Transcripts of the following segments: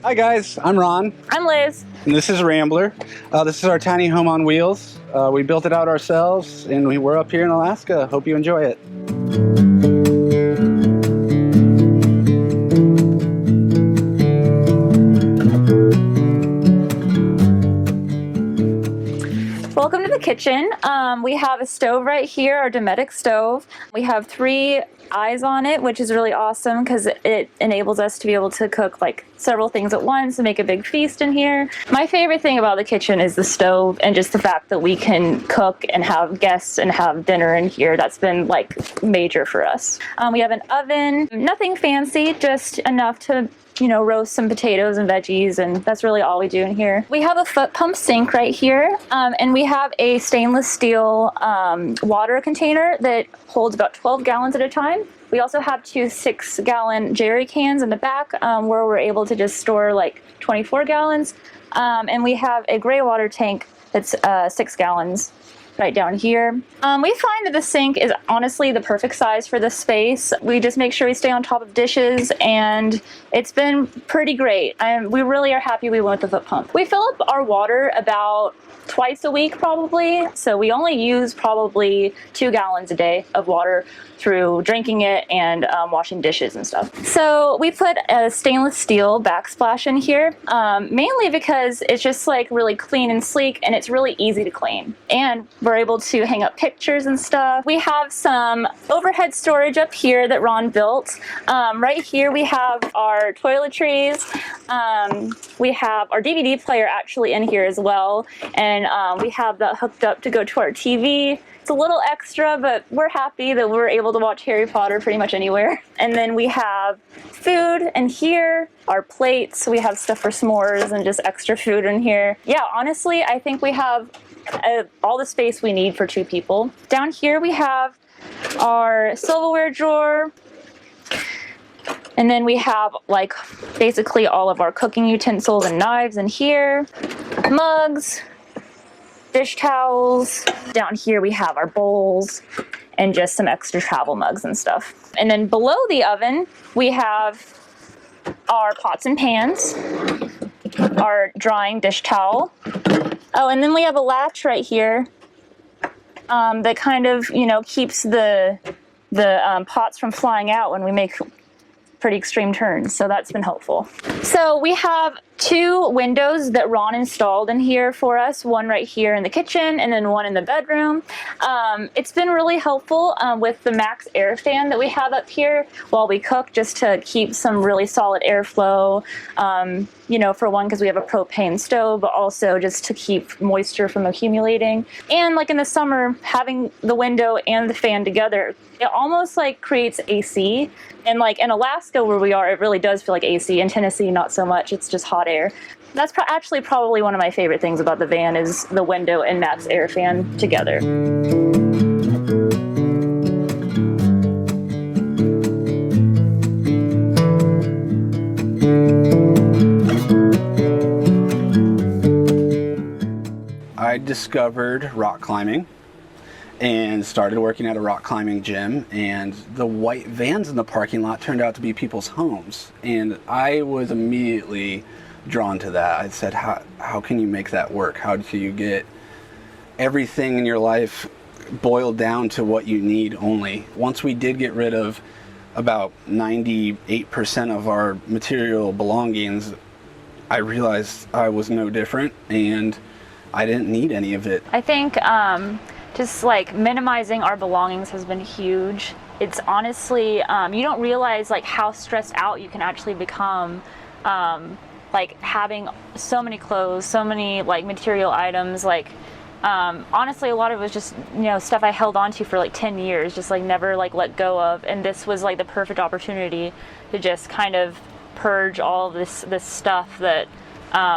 Hi guys, I'm Ron. I'm Liz. And this is Rambler. This is our tiny home on wheels. We built it out ourselves and we're up here in Alaska. Hope you enjoy it. Welcome to the kitchen. We have a stove right here, our Dometic stove. We have 3 eyes on it, which is really awesome because it enables us to be able to cook like several things at once and make a big feast in here. My favorite thing about the kitchen is the stove and just the fact that we can cook and have guests and have dinner in here. That's been like major for us. We have an oven, nothing fancy, just enough to roast some potatoes and veggies, and that's really all we do in here. We have a foot pump sink right here, and we have a stainless steel water container that holds about 12 gallons at a time. We also have 2 6-gallon jerry cans in the back where we're able to just store like 24 gallons. And we have a gray water tank that's 6 gallons. Right down here. We find that the sink is honestly the perfect size for this space. We just make sure we stay on top of dishes, and it's been pretty great. And we really are happy we went with the foot pump. We fill up our water about twice a week probably, so we only use probably 2 gallons a day of water through drinking it and washing dishes and stuff. So we put a stainless steel backsplash in here, mainly because it's just like really clean and sleek, and it's really easy to clean. And we're able to hang up pictures and stuff. We have some overhead storage up here that Ron built. Right here we have our toiletries. We have our DVD player actually in here as well, and we have that hooked up to go to our TV. It's a little extra, but we're happy that we're able to watch Harry Potter pretty much anywhere. And then we have food in here, our plates. We have stuff for s'mores and just extra food in here. Yeah, honestly, I think we have all the space we need for 2 people. Down here we have our silverware drawer. And then we have like basically all of our cooking utensils and knives in here, mugs, dish towels. Down here we have our bowls and just some extra travel mugs and stuff. And then below the oven, we have our pots and pans, our drying dish towel. Oh, and then we have a latch right here that kind of, keeps the pots from flying out when we make pretty extreme turns, so that's been helpful. So we have 2 windows that Ron installed in here for us, one right here in the kitchen and then one in the bedroom. It's been really helpful with the max air fan that we have up here while we cook, just to keep some really solid airflow, for one, because we have a propane stove, but also just to keep moisture from accumulating. And like in the summer, having the window and the fan together, it almost like creates AC. And like in Alaska where we are, it really does feel like AC. In Tennessee, not so much. It's just hot air. That's actually probably one of my favorite things about the van is the window and max air fan together. I discovered rock climbing and started working at a rock climbing gym, and the white vans in the parking lot turned out to be people's homes, and I was immediately drawn to that. I said, how can you make that work? How do you get everything in your life boiled down to what you need only? Once we did get rid of about 98% of our material belongings, I realized I was no different and I didn't need any of it. I think just like minimizing our belongings has been huge. It's honestly, you don't realize like how stressed out you can actually become, like having so many clothes, so many like material items. Like honestly, a lot of it was just stuff I held on to for like 10 years, just like never like let go of. And this was like the perfect opportunity to just kind of purge all of this stuff that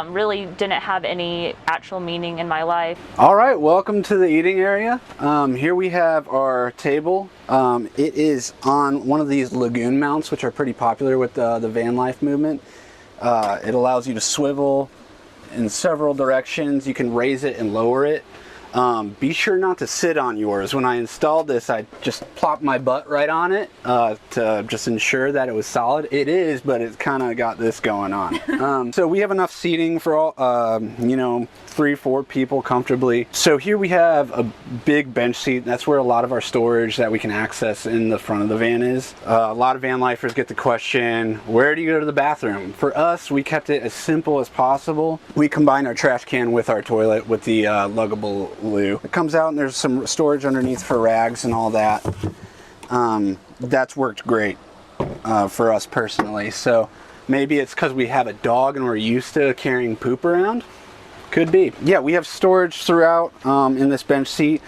really didn't have any actual meaning in my life. All right, welcome to the eating area. Here we have our table. It is on one of these lagoon mounts, which are pretty popular with the van life movement. It allows you to swivel in several directions. You can raise it and lower it. Be sure not to sit on yours. When I installed this, I just plopped my butt right on it to just ensure that it was solid. It is, but it's kind of got this going on. So we have enough seating for all, 3-4 people comfortably. So here we have a big bench seat. That's where a lot of our storage that we can access in the front of the van is. A lot of van lifers get the question, where do you go to the bathroom? For us, we kept it as simple as possible. We combined our trash can with our toilet with the luggable loo. It comes out and there's some storage underneath for rags and all that. That's worked great for us personally. So maybe it's because we have a dog and we're used to carrying poop around. Could be. Yeah, we have storage throughout in this bench seat.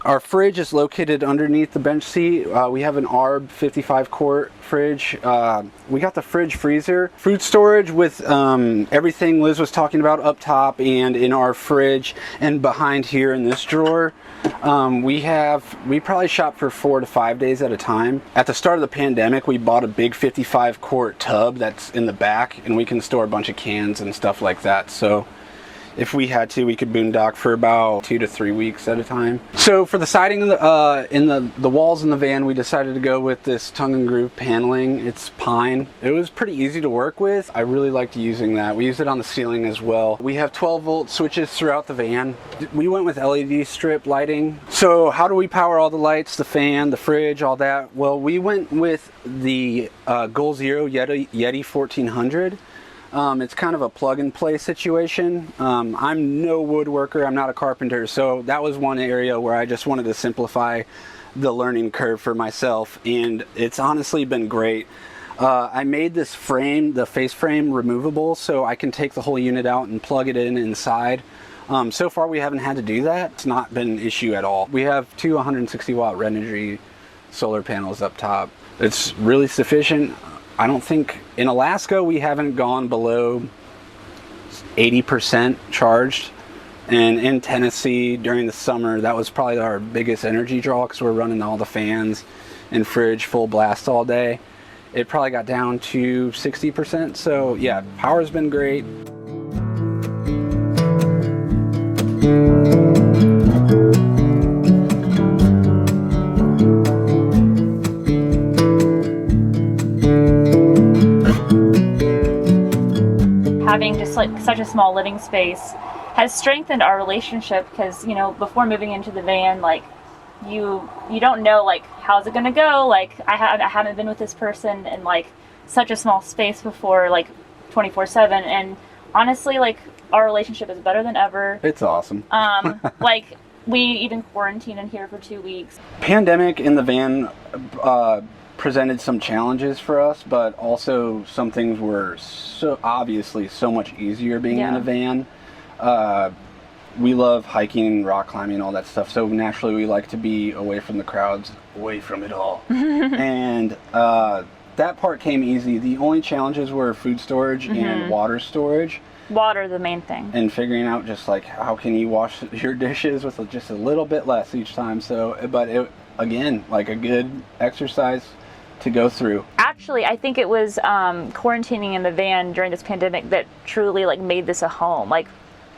Our fridge is located underneath the bench seat. We have an ARB 55 quart fridge. We got the fridge freezer. Food storage with everything Liz was talking about up top and in our fridge and behind here in this drawer. We probably shop for 4 to 5 days at a time. At the start of the pandemic, we bought a big 55 quart tub that's in the back, and we can store a bunch of cans and stuff like that. So if we had to, we could boondock for about 2 to 3 weeks at a time. So for the siding in the walls in the van, we decided to go with this tongue and groove paneling. It's pine. It was pretty easy to work with. I really liked using that. We used it on the ceiling as well. We have 12-volt switches throughout the van. We went with LED strip lighting. So how do we power all the lights, the fan, the fridge, all that? Well, we went with the Goal Zero Yeti 1400. It's kind of a plug-and-play situation. I'm no woodworker, I'm not a carpenter, so that was one area where I just wanted to simplify the learning curve for myself, and it's honestly been great. I made this frame, the face frame, removable, so I can take the whole unit out and plug it in inside. So far we haven't had to do that. It's not been an issue at all. We have 2 160-watt Renogy solar panels up top. It's really sufficient. I don't think, in Alaska, we haven't gone below 80% charged. And in Tennessee, during the summer, that was probably our biggest energy draw because we're running all the fans and fridge full blast all day. It probably got down to 60%. So yeah, power's been great. Having just like such a small living space has strengthened our relationship because, before moving into the van, like you don't know like how's it gonna go. Like I haven't been with this person in like such a small space before, like 24/7, and honestly, like our relationship is better than ever. It's awesome. Like we even quarantined in here for 2 weeks. Pandemic in the van presented some challenges for us, but also some things were so obviously so much easier being in a van. We love hiking, rock climbing, all that stuff, so naturally we like to be away from the crowds, away from it all. And that part came easy. The only challenges were food storage and water storage. Water, the main thing. And figuring out just like how can you wash your dishes with just a little bit less each time. So, but it, again, like a good exercise to go through. Actually, I think it was quarantining in the van during this pandemic that truly like made this a home. Like,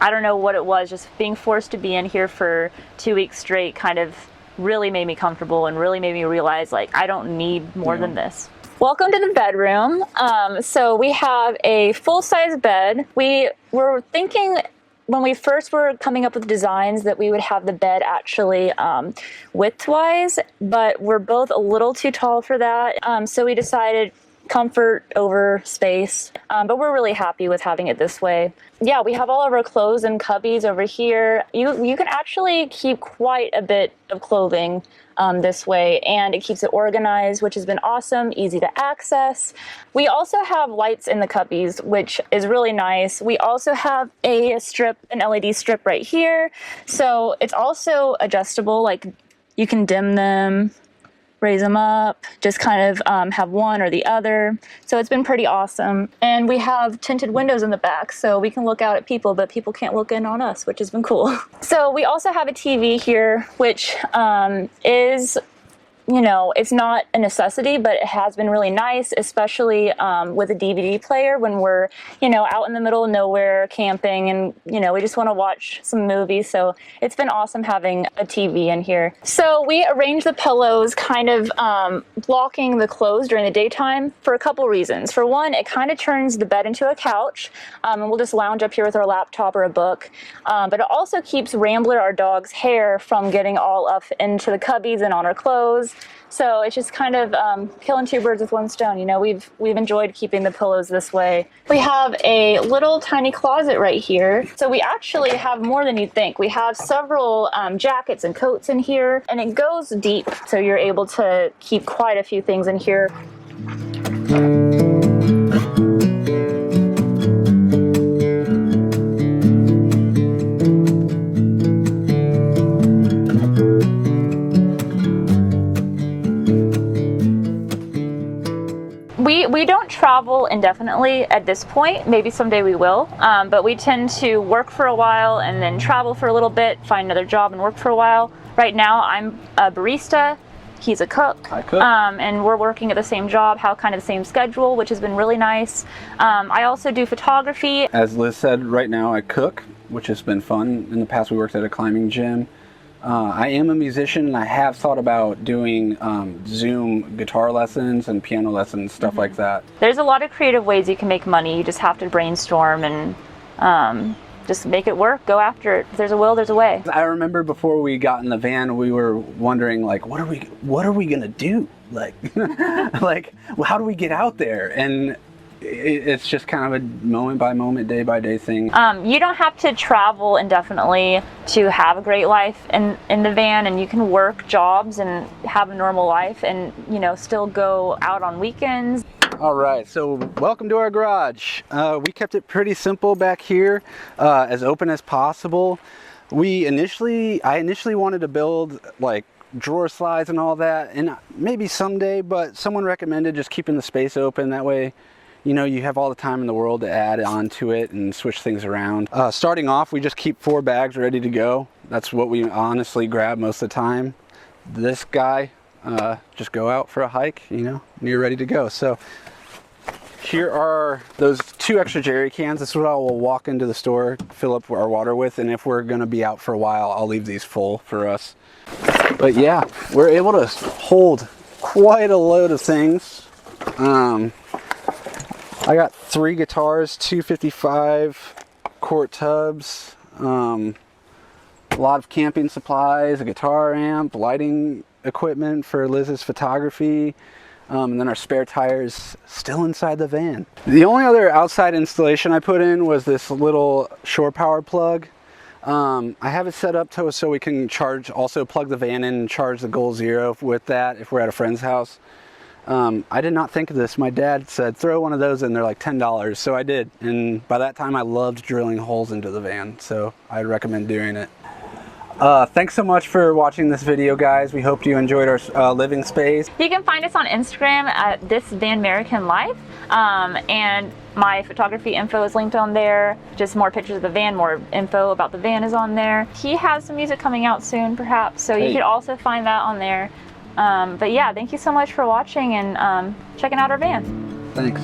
I don't know what it was, just being forced to be in here for 2 weeks straight kind of really made me comfortable and really made me realize like I don't need more than this. Welcome to the bedroom. So we have a full-size bed. We were thinking when we first were coming up with designs that we would have the bed actually width-wise, but we're both a little too tall for that. So we decided comfort over space, but we're really happy with having it this way. Yeah, we have all of our clothes and cubbies over here. You can actually keep quite a bit of clothing this way, and it keeps it organized, which has been awesome, easy to access. We also have lights in the cubbies, which is really nice. We also have an LED strip right here, so it's also adjustable, like you can dim them, raise them up, just kind of have one or the other. So it's been pretty awesome. And we have tinted windows in the back, so we can look out at people, but people can't look in on us, which has been cool. So we also have a TV here, which is you know, it's not a necessity, but it has been really nice, especially with a DVD player when we're, you know, out in the middle of nowhere camping and, you know, we just want to watch some movies. So it's been awesome having a TV in here. So we arranged the pillows kind of blocking the clothes during the daytime for a couple reasons. For one, it kind of turns the bed into a couch, and we'll just lounge up here with our laptop or a book. But it also keeps Rambler, our dog's hair, from getting all up into the cubbies and on our clothes. So it's just kind of killing two birds with one stone. You know, we've enjoyed keeping the pillows this way. We have a little tiny closet right here. So we actually have more than you'd think. We have several jackets and coats in here, and it goes deep. So you're able to keep quite a few things in here. We don't travel indefinitely at this point. Maybe someday we will, but we tend to work for a while and then travel for a little bit, find another job and work for a while. Right now I'm a barista, he's a cook. I cook. And we're working at the same job, kind of the same schedule, which has been really nice. I also do photography. As Liz said, right now I cook, which has been fun. In the past we worked at a climbing gym. I am a musician, and I have thought about doing Zoom guitar lessons and piano lessons, stuff like that. There's a lot of creative ways you can make money. You just have to brainstorm and just make it work, go after it. If there's a will, there's a way. I remember before we got in the van, we were wondering, like, what are we gonna do? Like, like, how do we get out there? And it's just kind of a moment by moment, day by day thing. You don't have to travel indefinitely to have a great life in the van, and you can work jobs and have a normal life and, you know, still go out on weekends. All right, so welcome to our garage. We kept it pretty simple back here, as open as possible. I initially wanted to build like drawer slides and all that, and maybe someday, but someone recommended just keeping the space open. That way, you know, you have all the time in the world to add on to it and switch things around. Starting off, we just keep 4 bags ready to go. That's what we honestly grab most of the time. This guy, just go out for a hike, you know, and you're ready to go. So here are those 2 extra jerry cans. This is what I will walk into the store, fill up our water with, and if we're gonna be out for a while, I'll leave these full for us. But yeah, we're able to hold quite a load of things. I got 3 guitars, 2 55 quart tubs, a lot of camping supplies, a guitar amp, lighting equipment for Liz's photography, and then our spare tires still inside the van. The only other outside installation I put in was this little shore power plug. I have it set up so we can also plug the van in and charge the Goal Zero with that if we're at a friend's house. I did not think of this. My dad said, throw one of those in, they're like $10. So I did. And by that time I loved drilling holes into the van. So I'd recommend doing it. Thanks so much for watching this video, guys. We hope you enjoyed our living space. You can find us on Instagram at This Van American Life. And my photography info is linked on there. Just more pictures of the van, more info about the van is on there. He has some music coming out soon, perhaps. So you could also find that on there. But yeah, thank you so much for watching and checking out our van. Thanks.